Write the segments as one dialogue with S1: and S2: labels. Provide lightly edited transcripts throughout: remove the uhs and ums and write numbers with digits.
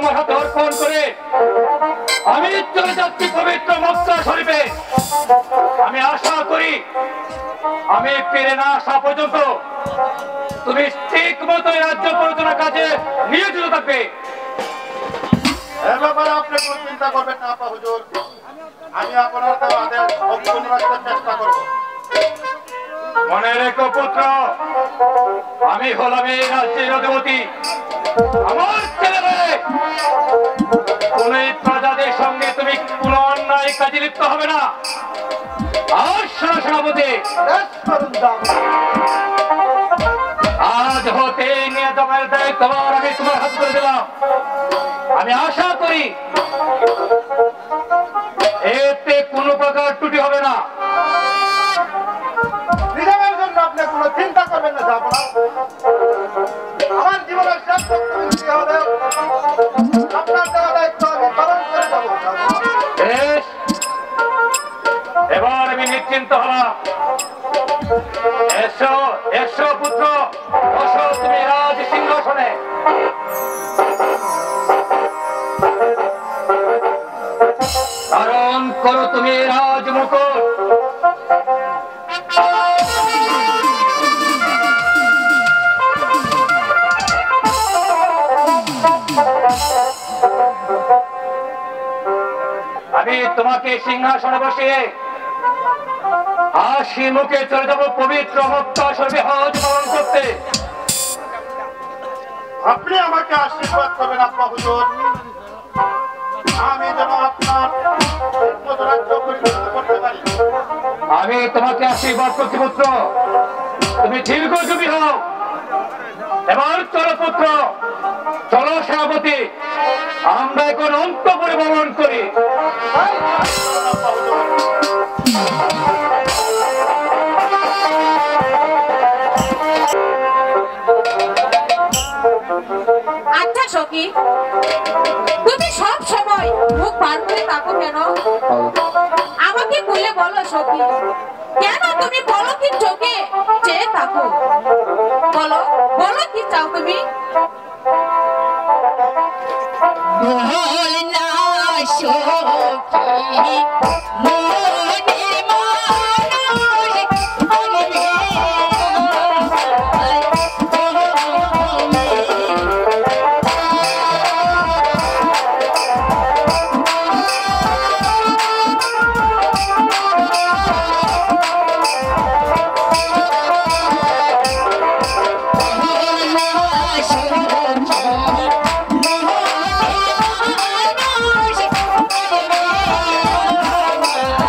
S1: তোমার হাতে অর্পণ করে আমি চলে যাচ্ছি পবিত্র মক্কা শরীফে। আমি আশা করি আমি ফিরে না আসা পর্যন্ত তুমি ঠিক মতো রাজ্য পরিচালনার কাজে নিয়োজিত থাকবে।
S2: এ ব্যাপারে আপনি কোনো চিন্তা করবেন না আপা হুজুর, আমি আপনার দেওয়া আদেশ সম্পূর্ণ রাখতে চেষ্টা করব।
S1: মনে রেখো পুত্র, আমি হলাম এই রাজ্যের অধিপতি। আমার ছেলে কোন প্রজাদের সঙ্গে তুমি কোন অন্যায় কাজে লিপ্ত হবে না। আর সেনাপতি, আজ হতে নিয়ে তোমার দায়িত্ব আমি তোমার হাত করে দিলাম। আমি আশা করি এতে কোনো প্রকার ত্রুটি হবে না।
S2: নিজামের জন্য আপনি কোনো চিন্তা করবেন না যাব না। আমার জীবনের শেষ রক্তবিন্দু হলেও আপনার দেওয়া দায়িত্ব আমি পালন করে যাব।
S1: বেশ, এবার আমি নিশ্চিন্ত হলাম। এসো এসো পুত্র, বসো তুমি রাজ সিংহাসনে। ধারণ করো তুমি রাজ মুকুট। আমি তোমাকে সিংহাসনে বসিয়ে হাসি মুখে চলে যাবো পবিত্র মক্কা শরীফে হজ পালন করতে।
S2: আপনি আমাকে আশীর্বাদ করবেন আব্বা হুজুর, আমি যেন আপনার মতো রাজ্য পরিচালনা করতে পারি।
S1: আমি তোমাকে আশীর্বাদ করছি পুত্র, তুমি দীর্ঘজীবী হও। এবার চলো পুত্র, চলো সেনাপতি, আমরা এখন অন্তঃপুরে ভ্রমণ করি।
S3: আচ্ছা সখী, তুমি সব সময় মুখ বার করে থাকো কেন? আমাকে খুলে বলো সখী, কেন তুমি বলো কি চোখে চেয়ে থাকো? বলো বলো কি চাও তুমি?
S4: বল না সখী, মনের মানুষ আমি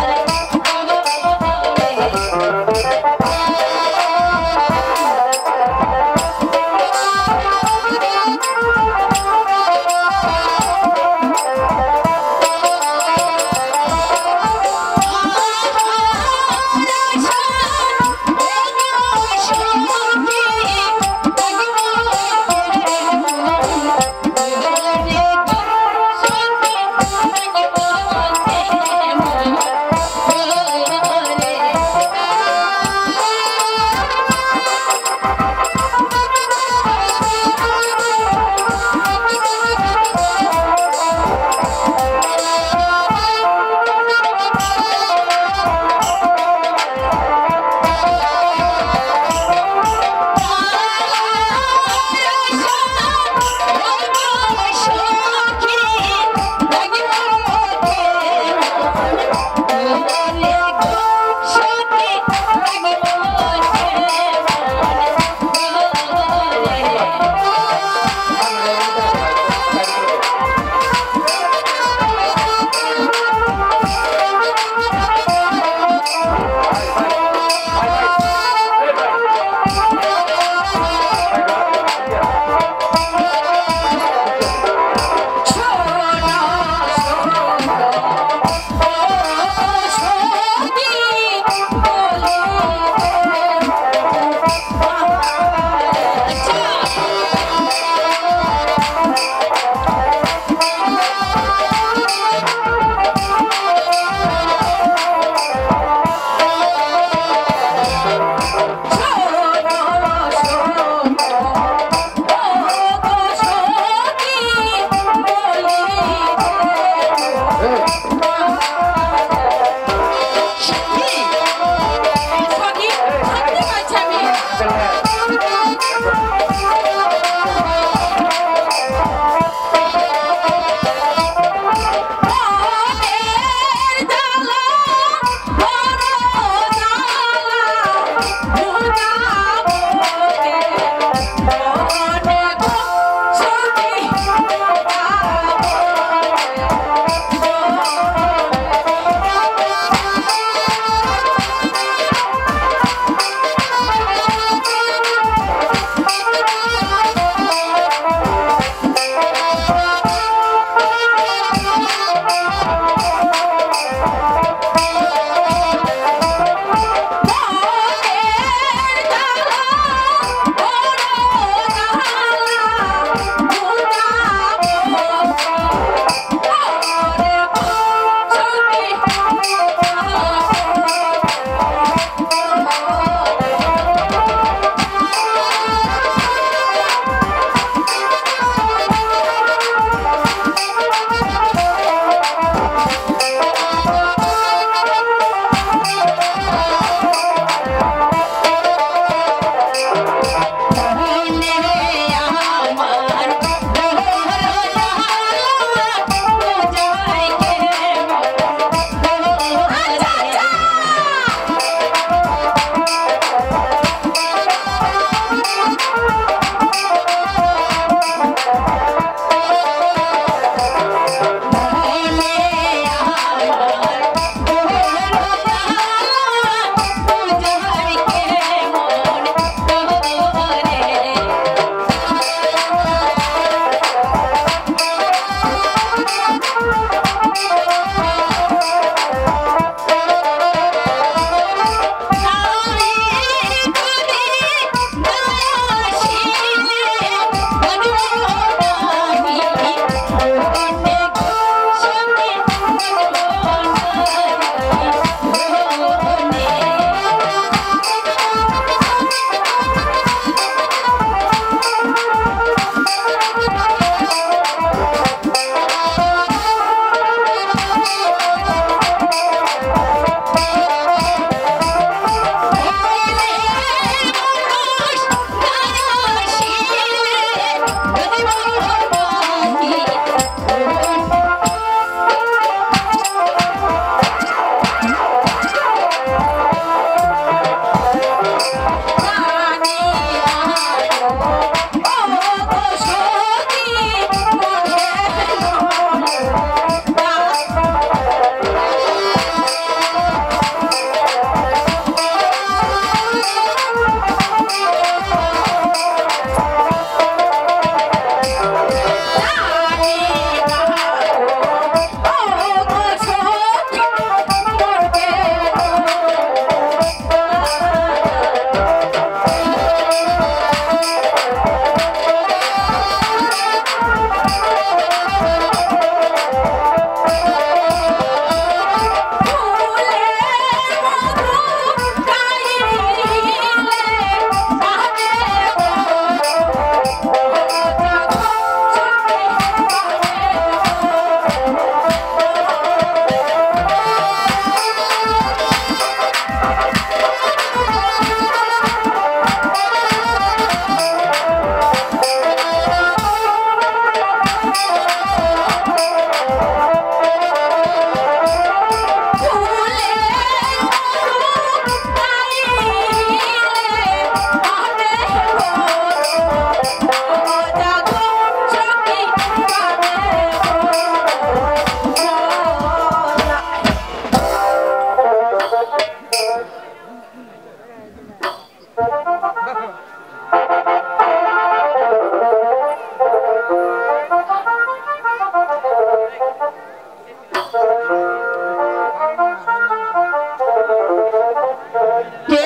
S4: কে?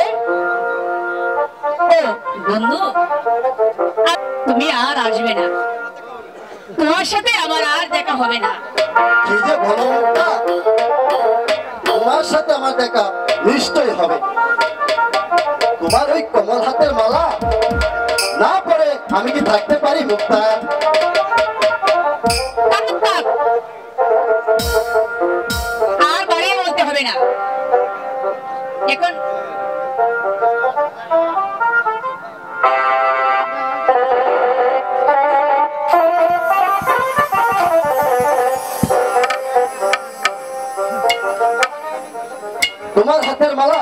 S4: ও বন্ধু, তুমি আর আসবে না, তোমার সাথে আমার আর দেখা হবে না।
S5: কি যে বলো মুক্তা, তোমার সাথে আমার দেখা নিশ্চয়ই হবে। তোমার ওই কমল হাতের মালা না পরে আমি কি থাকতে পারি মুক্তা?
S4: থাক, থাক। আর বাড়িয়ে বলতে হবে না। এখন
S5: তোমার হাতের মালা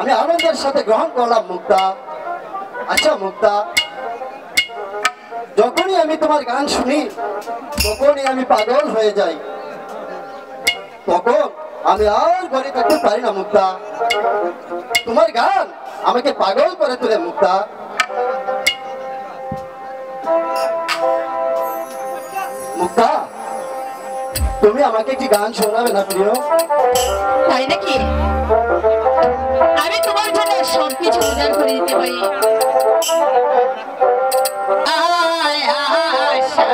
S5: আমি আনন্দের সাথে গ্রহণ করলাম মুক্তা। আচ্ছা মুক্তা, যখনই আমি তোমার গান শুনি তখনই আমি পাগল হয়ে যাই, তখন আমি আর ঘরে থাকতে পারি না মুক্তা। তোমার গান আমাকে পাগল করে তোলে মুক্তা। মুক্তা, তুমি আমাকে একটি গান শোনাবে না প্রিয়?
S4: তাই নাকি? আমি তোমার জন্য সবকিছু উজাড় করে দিতে পারি। আয় আশা আশা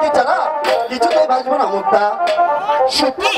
S5: তোমাকে ছাড়া কিছুতেই বাঁচবো না মুক্তা।
S4: সত্যি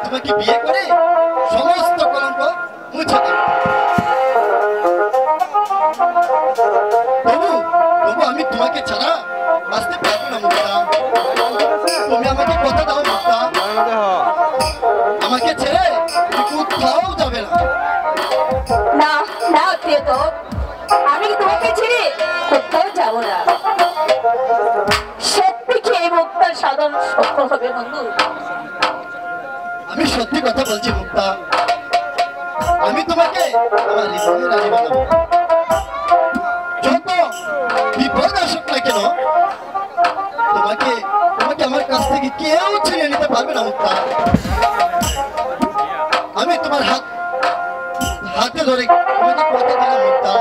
S5: তোমাকে বিয়ে করে সমস্ত কলঙ্ক মুছে দেব। তবু তবু আমি তোমাকে ছাড়া বাঁচতে পারবো না মুক্তা। তুমি আমাকে কথা দাও মুক্তা, আমাকে ছেড়ে কোথাও যাবে না।
S4: না না তো আমি তোমাকে ছেড়ে কোথাও যাবো না। সত্যি কি এই মুক্তার সাধন সফল হবে বন্ধু?
S5: আমি সত্যি কথা বলছি মুক্তা, আমি তোমাকে আমার হৃদয়ের রানী বানাবো। যত বিপদ আসুক না কেন তোমাকে তোমাকে আমার কাছ থেকে কেউ ছিনিয়ে নিতে পারবে না মুক্তা। আমি তোমার হাতে ধরে তোমাকে কথা দিলাম মুক্তা।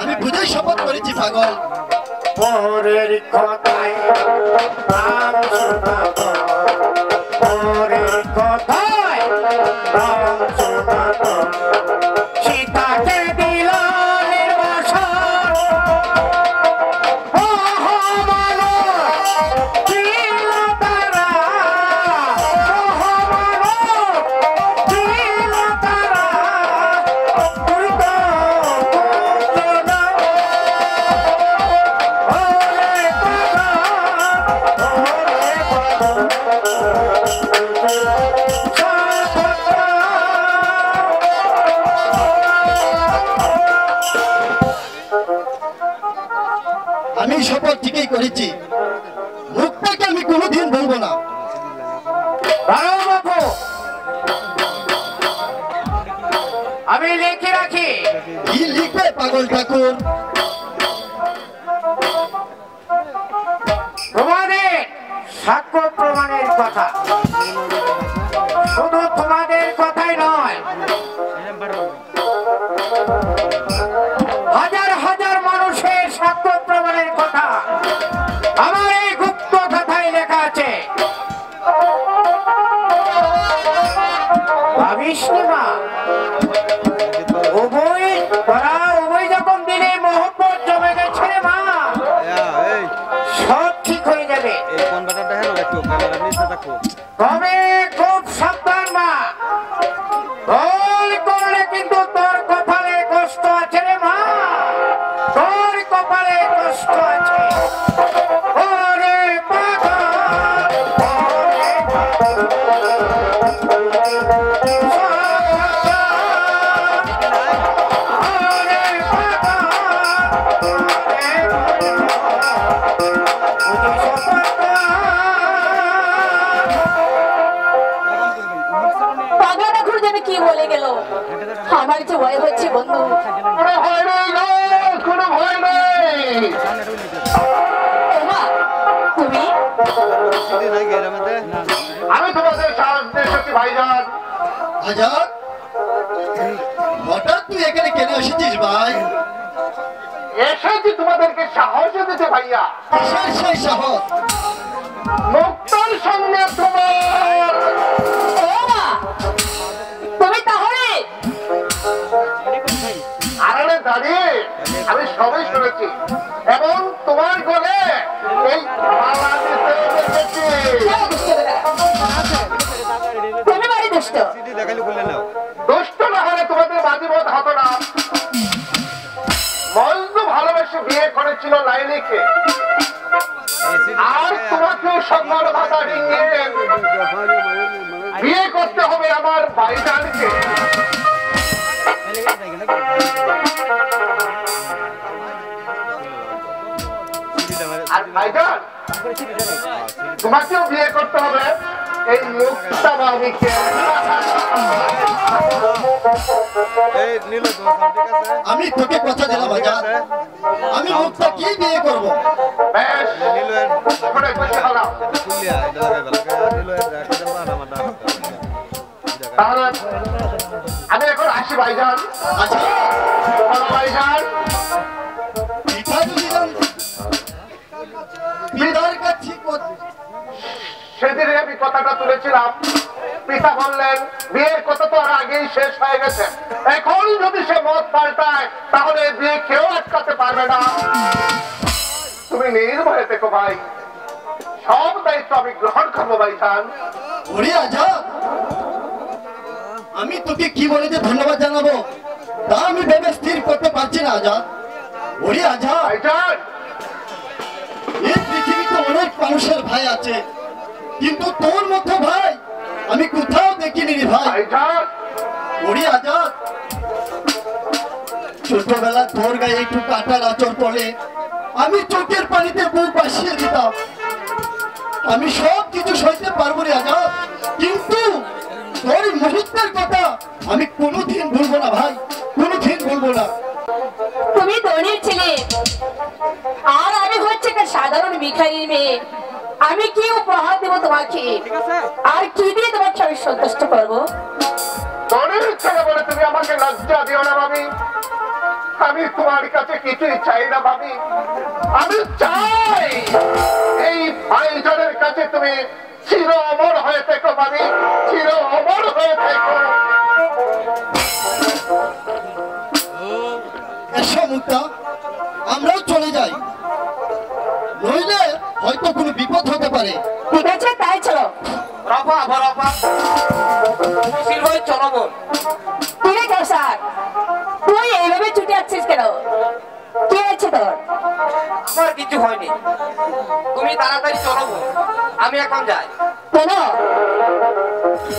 S5: আমি বুঝে শপথ করেছি পাগল
S2: পরের কথায় নাম শোনাবো পরের কথায় নাম শোনাবো সীতাকে দিল নির্বাসন ছিল তারা ছিল তারা
S5: আমি শপথ ঠিকই করেছি মুক্তাকে আমি কোনোদিন বলবো না
S2: আমি লিখে রাখি
S5: কি লিখবে পাগল ঠাকুর
S2: তোমাদের সাক্ষ্য প্রমাণের কথা শুধু তোমাদের কথাই নয় হাজার হাজার মানুষের সাক্ষ্য প্রমাণের কথা আমার এই গুপ্ত কথায় লেখা আছে ভাবিস না উভয় যখন দিলে মোহব্বত জমে গেছে রে মা সব ঠিক হয়ে যাবে তবে খুব সাবধান মা ভুল করলে কিন্তু তোর কপালে কষ্ট আছে রে মা তোর কপালে কষ্ট আছে ওরে পাগল ওরে
S4: পাগলা ঠাকুর যেন কি বলে গেল আমার যে ভয় হচ্ছে বন্ধু
S2: কোনো ভয় নেই
S4: ওমা, তুমি
S2: আমি তোমাদের সাহায্য শক্তি ভাইজান
S5: আজাদ হঠাৎ তুই এখানে কেন এসেছিস ভাই
S2: এসেছি তোমাদেরকে সাহস দিতে ভাইয়া
S5: কিসের সেই সাহস
S2: মুক্তার সঙ্গে তোমার
S4: ওমা, তুমি তাহলে
S2: আড়ালে দাঁড়িয়ে আমি সবাই শুনেছি এবং তোমার গলে এই মালা দিতে এসেছি।
S4: যাও দুষ্ট বেটা। তুমি বাড়ি দুষ্ট
S2: দুষ্ট না হলে তোমাদের বাজিবত হতো না মজনু ভালোবেসে বিয়ে করেছিল লাইলিকে আর তোমাকেও সম্মান ভাতা ডিঙিয়ে বিয়ে করতে হবে আমার ভাইজানকে আর ভাইজান তোমাকেও বিয়ে করতে হবে এই মুক্তা বাবিকে
S5: আমি তোকে কথা দিলাম আজাদ আমি মুক্তা কি বিয়ে করব
S2: বেশ করে বসে হলাম তাহলে আমি এখন আসি ভাইজান
S5: আচ্ছা
S2: বলো ভাইজান
S5: পিতা যদি পিতার কাছে
S2: সেদিন আমি কথাটা তুলেছিলাম পিতা বললেন বিয়ের কথা তো আর আগেই শেষ হয়ে গেছে এখন যদি সে মত পাল্টায় তাহলে বিয়ে কেউ আটকাতে পারবে না তুমি নির্ভয়ে দেখো ভাই সব দায়িত্ব আমি গ্রহণ করবো ভাইজান
S5: ওরে আজাদ আমি তোকে কি বলে যে ধন্যবাদ জানাবো তা আমি ভেবে স্থির করতে পারছি না আজাদ। ওরে আজাদ,
S2: ভাইজান,
S5: এই পৃথিবীতে অনেক মানুষের ভাই আছে, কিন্তু তোর মতো ভাই আমি কোথাও দেখিনি রে ভাই।
S2: ভাইজান,
S5: ওরে আজাদ, ছোটবেলা তোর গায়ে একটু কাটার আচর পড়লে আমি চোখের পানিতে বুক ভাসিয়ে দিতাম। আমি সব কিছু সইতে পারবো রে আজাদ, কিন্তু তোর এই মুহূর্তের কথা আমি কোনোদিন ভুলবো না ভাই, কোনোদিন ভুলবো না।
S4: তুমি ধনীর ছেলে আর আমি হচ্ছে একটা সাধারণ ভিখারির মেয়ে। আমি কি উপহার দেবো তোমাকে, আর কি দিয়ে তোমাকে আমি সন্তুষ্ট করবো?
S2: ধনীর ছেলে বলে তুমি আমাকে লজ্জা দিও না ভাবি। আমি তোমার কাছে কিছুই চাই না ভাবি। আমি চাই এই ভাইজানের কাছে তুমি চির অমর হয়ে থেকো ভাবি, চির অমর হয়ে থেকো।
S5: এসো মুক্তা, আমরাও চলে যাই, নইলে হয়তো কোনো বিপদ হতে পারে।
S4: ঠিক আছে, তাই চলো।
S1: রফা আবার রফা মুশকিল হয়ে চলো বোন।
S4: ঠিক আছে স্যার, তুই এইভাবে ছুটে আসছিস কেন? কি হয়েছে তোর?
S1: আমার কিছু হয়নি, তুমি তাড়াতাড়ি চলো বোন, আমি এখন যাই।
S4: কেন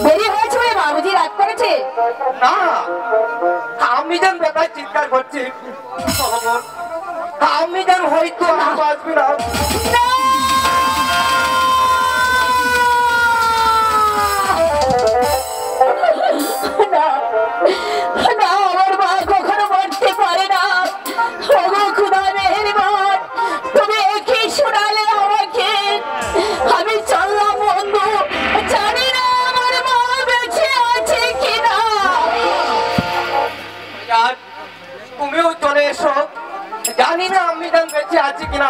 S4: দেরি হয়েছে বলে বাবুজি রাগ করেছে?
S1: না, আমি যেন ব্যথায় চিৎকার করছি। চলো বোন, আমি যেন হয়তো আর বাঁচবি না।
S4: না, না, আমার মা কখনো মরতে পারে না। ওগো খোদা মেহেরবান, তুমি একই শোনালে আমাকে। আমি চললাম বন্ধু, জানি না আমার মা বেঁচে আছে কিনা।
S1: আর তুমিও চলে এসো, জানি না আমি যেন বেঁচে আছি কিনা।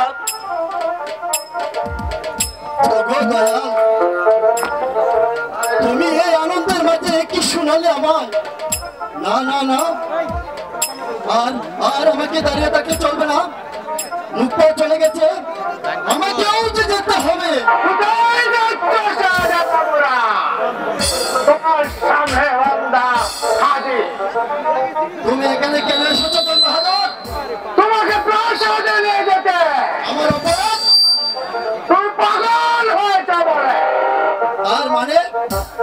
S5: ওগো দয়াল, তুমি এই আনন্দের মাঝে কি শোনালে আমায়? না না না, আর আর আমাকে দাঁড়িয়ে থাকলে চলবে না। মুক্তা চলে গেছে, আমাকেও যে যেতে হবে।
S2: কোথায় যাচ্ছ শাহজাহান বাবুরা? তোমার সামনে বান্দা হাজির।
S5: তুমি এখানে কেন এসেছো জন বাহাদুর?
S2: তোমাকে প্রাসাদে নিয়ে যেতে।
S5: আমার অপরাধ?
S2: তুমি পাগল হয়েছ বলে।
S5: তার মানে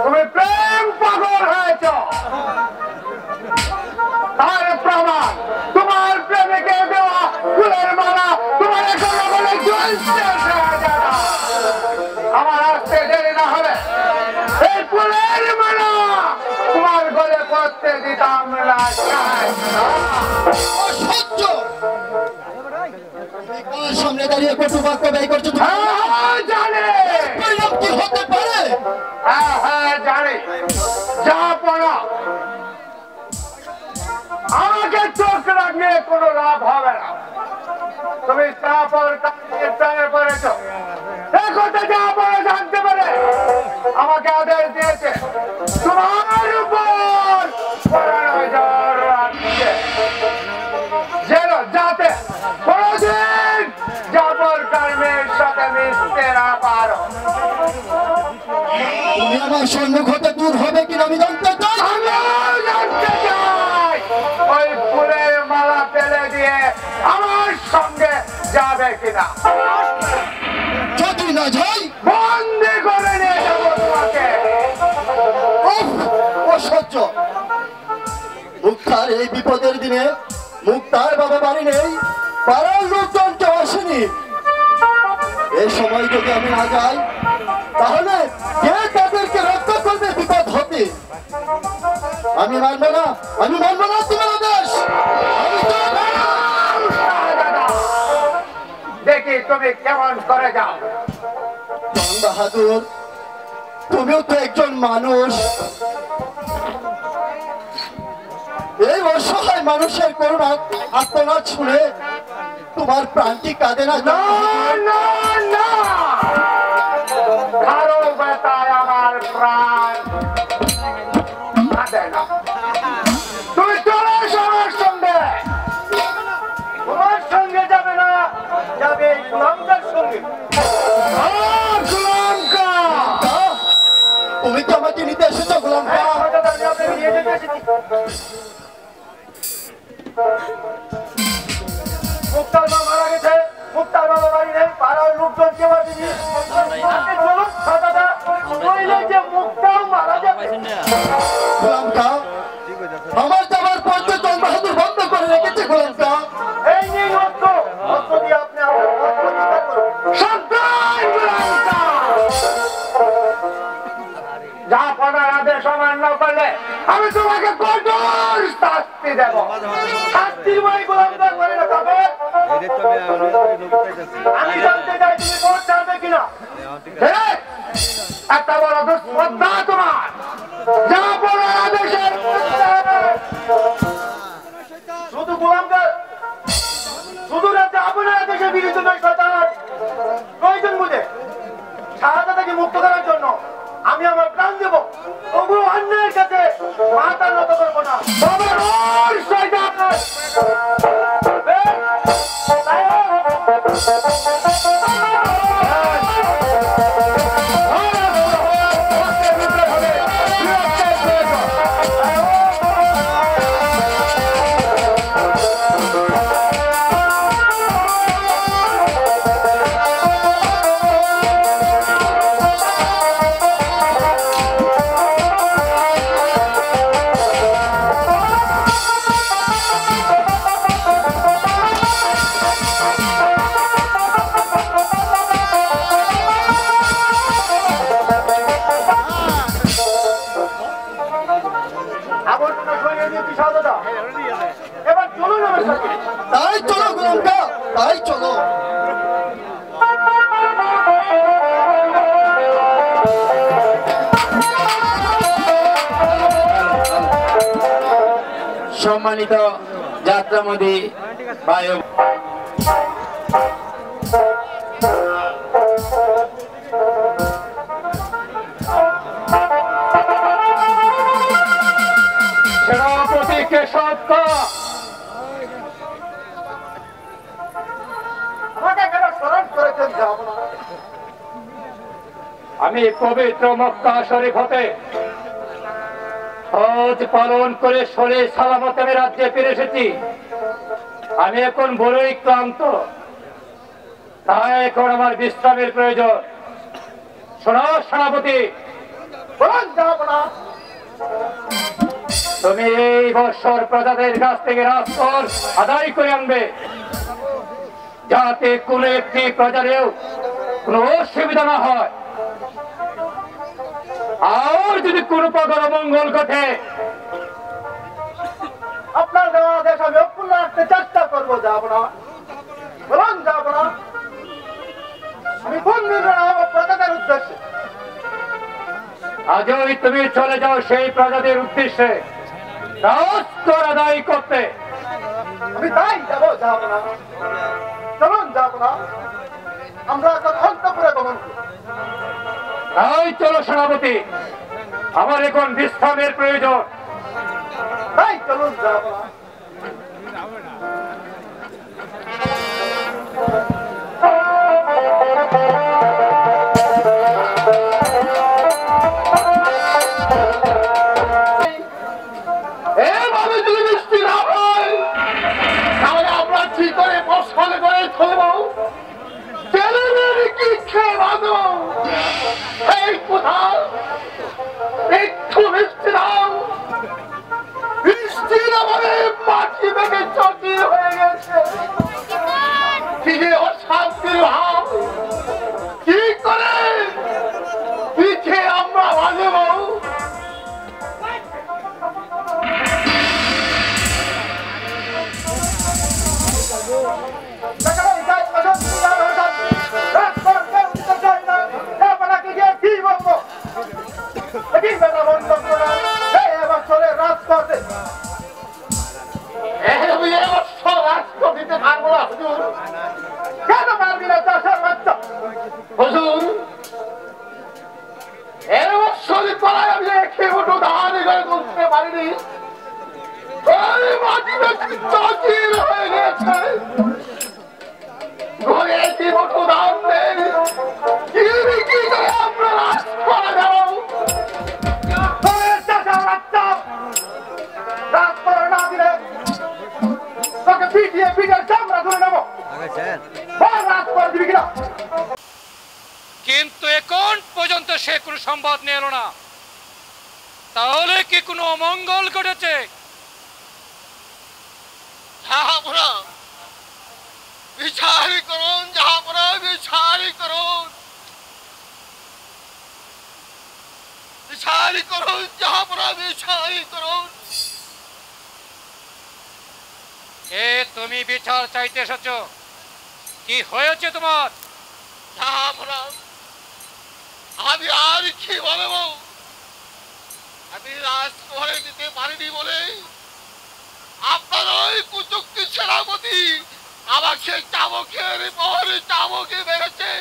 S2: তুমি প্রেম পাগল হয়েছ। তার প্রমাণ তোমার প্রেমিকে দেওয়া ফুলের মালা তোমার এখনো বলে জ্বলছে শাহজাহান। আমার আসতে দেরি না হলে এই ফুলের মালা তোমার গলে পড়তে দিতাম না।
S5: অসহ্য! তুমি কার সামনে দাঁড়িয়ে কটু বাক্য ব্যয় করছো? তুমি
S2: জানে
S5: পরিণাম কি হতে পারে?
S2: হ্যাঁ হ্যাঁ জানি। যা পড়া আমাকে চোখ রাখিয়ে কোনো লাভ হবে না। তুমি তারপর প্রাণে পড়েছ, একথা যা পড়ে জানতে পারে আমাকে আদেশ দিয়েছে তোমার উপর নজর রাখতে, যেন যাতে কোনদিন জাবর কর্মের সাথে মিশতে না পারো।
S5: তুমি আমার সম্মুখ হতে দূর হবে কিনা আমি জানতে চাই।
S2: আমিও জানতে চাই ওই ফুলের মালা ফেলে দিয়ে আমার সঙ্গে যাবে কিনা।
S5: যদি না যাই
S2: বন্দি করে নিয়ে যাবো তোমাকে।
S5: অসহ্য! মুক্তার এই বিপদের দিনে মুক্তার বাবা বাড়ি নেই, পাড়ার লোকজন কেউ আসেনি। এই সময় যদি আমি না যাই তাহলে কে তাদেরকে রক্ষা করবে বিপদ হতে? আমি মানব না, আমি মানব না তোমার আদেশ। আমি
S2: দেখি তুমি কেমন করে যাও।
S5: জন বাহাদুর, তুমিও তো একজন মানুষ। এই অসহায় মানুষের করুণা আত্মনাদ শুনে তোমার প্রাণটি কাঁদে না?
S2: না না না, কারো বেতায় আমার প্রাণ কাঁদে না। তুমি চলে এসো আমার সঙ্গে। তোমার সঙ্গে যাবে না, যাবে এই গুলামকার সঙ্গে। গুলামকা,
S5: তুমি কি আমাকে নিতে এসেছো গোলাম?
S2: আমি আপনাকে নিয়ে যেতে এসেছি। মুক্তার মা মারা গেছে, মুক্তার বাবা বাড়ি নেই, পাড়ার লোকজন কেউ আসেনি। আপনি চলুন দাদা, নইলে যে মুক্তাও মারা যাবে।
S5: গোলাম খা, আমার যাবার পথে তোর বাহাদুর বন্ধ করে রেখেছে গোলাম খা।
S2: এই নিয়ে অস্ত্র দিয়ে আপনি আপনার পথ পরিষ্কার করুন। সাবধান গোলাম খা! যা পড়ার আদেশ অমান্য করলে আমি তোমাকে কঠোর শাস্তি দেব। শাস্তির বই গোলাম খা করে না তবে আমি জানতে চাই তুমি ভোট চাইবে কিনা। একটা বড় দুঃশ্রদ্ধা তোমার, যা পড়ার আদেশের শুধু গোলামকে শুধু রাজ্যে আপনার আদেশের বিরুদ্ধে নয় শয়তান, প্রয়োজন বুঝে শাহাদাতকে মুক্ত করার জন্য আমি আমার প্রাণ দেব, তবুও অন্যের কাছে মাথা নত করবো না। বাবার ওর শয়তান! এবার চলুন আমার সাথে।
S5: তাই চলো গোলাম খা, তাই চলো।
S1: সম্মানিত যাত্রামোদী ভাই ও সেনাপতি কেশব খা,
S2: আমাকে কেন স্মরণ করেছেন যাব না?
S1: আমি পবিত্র মক্কা শরীফ হতে হজ পালন করে সরে সালামত আমি রাজ্যে ফিরে এসেছি। আমি এখন বড়ই ক্লান্ত, তাই এখন আমার বিশ্রামের প্রয়োজন। শোনো সেনাপতি,
S2: বলুন যাব না।
S1: তুমি এই বৎসর প্রজাদের কাছ থেকে রাজকর আদায় করে আনবে, যাতে কোন একটি প্রজারেও কোন অসুবিধা না হয়। আর যদি কোন প্রকার অমঙ্গল ঘটে,
S2: আপনার দেওয়া আদেশ আমি অক্ষুণ্ণ রাখতে চেষ্টা করবো। যাব না, বলুন যাব না। আমি কোন দিন প্রজাদের উদ্দেশ্যে
S1: আজই তুমি চলে যাও সেই প্রজাদের উদ্দেশ্যে রাজকর আদায় করতে।
S2: আমি তাই যাবো। যাব না, চলুন যাব না। আমরা এখন অন্তপুরে গমন করি।
S1: তাই চলো সেনাপতি, আমার এখন বিশ্রামের প্রয়োজন।
S2: তাই চলুন যাব না। এভাবে যদি বৃষ্টি না হয় তাহলে আমরা কি করে বর্ষণ করে চলব? কি খেয়ে বাঁধব? এই কোথাও একটু বৃষ্টি নাও, বৃষ্টির আমাদের মাটি বেগে চটি হয়ে গেছে। কি যে অশান্তির ভাব! কি করে পিঠে আমরা বাঁধব? কি বলবো? তোকে পিটিয়ে পিটার চামড়া তুলে নেবো বল রাত করে দিবি কিনা
S1: কিন্তু এখন পর্যন্ত সে কোনো সংবাদ নিয়ে এলো না, তাহলে কি কোনো অমঙ্গল ঘটেছে?
S2: বিচারি করুন জাহাপনা, বিচারি করুন, বিচারি করুন জাহাপনা, বিচারি করুন।
S1: এ তুমি বিচার চাইতে এসেছো, কি হয়েছে তোমার?
S2: জাহাপনা আমি আর কি বলবো, আমি রাজকুমারে দিতে পারিনি বলে আপনার ওই কুচুক্তি সেনাপতি আমাকে চাবকের পরে চাবকে মেরেছে,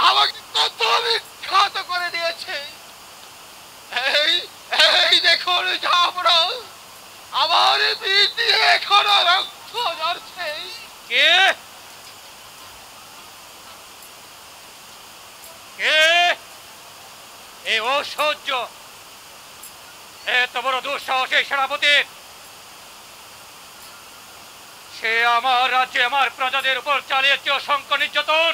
S2: আমাকে কত বিখ্যাত করে দিয়েছে। এই এই দেখুন জাহাপনা আমার পিঠ এখনো রক্ত ঝরছে।
S1: কে কে এই অসহ্য এত বড় দুঃসাহস এই সেনাপতির? সে আমার রাজ্যে আমার প্রজাদের উপর চালিয়েছে অসংখ্য নির্যাতন।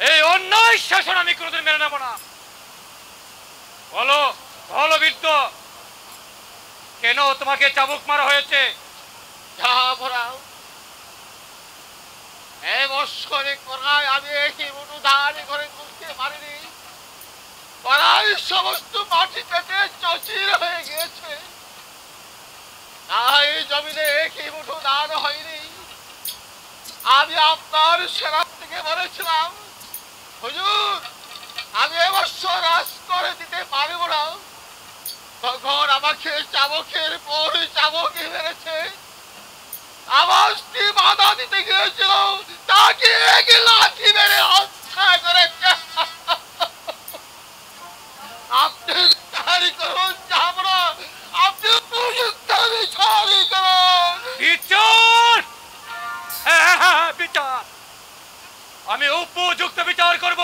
S1: এই অন্যায় শাসন আমি কোনোদিন মেনে নেব না। বলো বলো বৃদ্ধ, কেন তোমাকে চাবুক মারা হয়েছে?
S2: জাহাপনা এই বৎসরে করায় আমি একই মুঠো ধারে করে তুলতে পারিনি, করাই সমস্ত মাটি পেটে চচির হয়ে গিয়েছে, তাই জমিনে একই মুঠো দান হয়নি। আমি আপনার সেনাপতিকে বলেছিলাম, হুজুর আমি এবছর রাজ করে দিতে পারব না, তখন আমাকে চাবকের পর চাবকে মেরেছে। আমার স্ত্রী বাধা দিতে গিয়েছিল, তাকে এক লাঠি মেরে হত্যা করেছে। আপনি বিচারি করুন জাহাপনা, আপনি উপযুক্ত বিচারি করুন।
S1: বিচার, হ্যাঁ বিচার, আমি উপযুক্ত বিচার করব।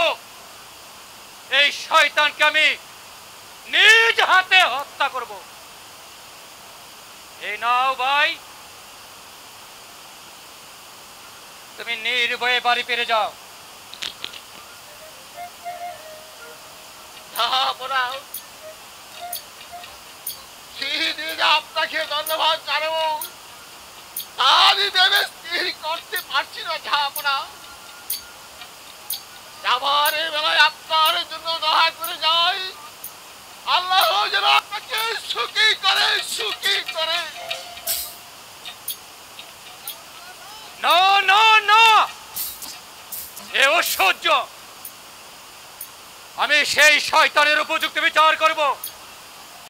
S1: এই শয়তানকে আমি নিজ হাতে হত্যা করব। এই নাও ভাই, তুমি নির্ভয়ে বাড়ি ফিরে যাও।
S2: জাহাপনা সেদিন আপনাকে ধন্যবাদ জানাবো আমি ভেবে স্থির করতে পারছি না। জাহাপনা যাবার বেলায় আপনার জন্য দোয়া করে যাই, আল্লাহ যেন আপনাকে সুখী করে, সুখী করে।
S1: না না না, এ অসহ্য। আমি সেই শয়তানের উপযুক্ত বিচার করব।